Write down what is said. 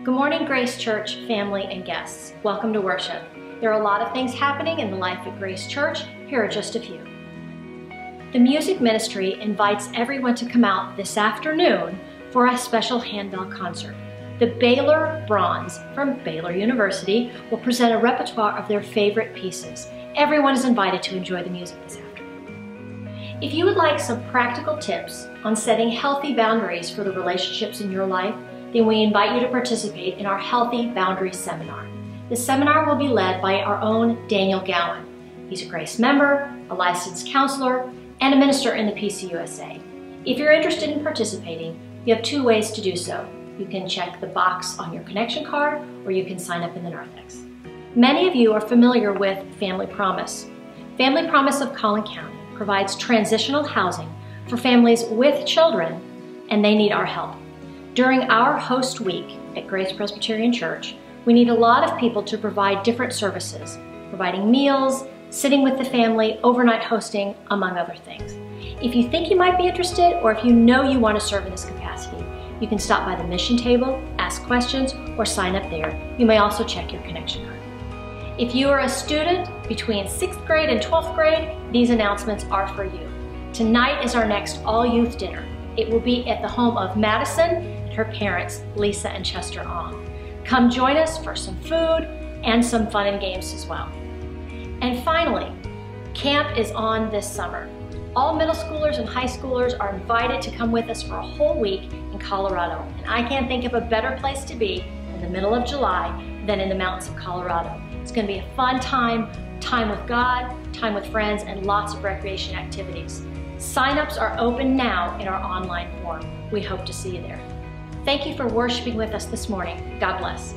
Good morning, Grace Church family and guests. Welcome to worship. There are a lot of things happening in the life of Grace Church. Here are just a few. The music ministry invites everyone to come out this afternoon for a special handbell concert. The Baylor Bronze from Baylor University will present a repertoire of their favorite pieces. Everyone is invited to enjoy the music this afternoon. If you would like some practical tips on setting healthy boundaries for the relationships in your life, then we invite you to participate in our Healthy Boundaries Seminar. The seminar will be led by our own Daniel Gowan. He's a Grace member, a licensed counselor, and a minister in the PCUSA. If you're interested in participating, you have two ways to do so. You can check the box on your connection card, or you can sign up in the narthex. Many of you are familiar with Family Promise. Family Promise of Collin County provides transitional housing for families with children, and they need our help. During our host week at Grace Presbyterian Church, we need a lot of people to provide different services, providing meals, sitting with the family, overnight hosting, among other things. If you think you might be interested, or if you know you want to serve in this capacity, you can stop by the mission table, ask questions, or sign up there. You may also check your connection card. If you are a student between 6th grade and 12th grade, these announcements are for you. Tonight is our next all-youth dinner. It will be at the home of Madison and her parents, Lisa and Chester Ong. Come join us for some food and some fun and games as well. And finally, camp is on this summer. All middle schoolers and high schoolers are invited to come with us for a whole week in Colorado. And I can't think of a better place to be in the middle of July than in the mountains of Colorado. It's going to be a fun time with God, time with friends, and lots of recreation activities. Sign-ups are open now in our online form. We hope to see you there. Thank you for worshiping with us this morning. God bless.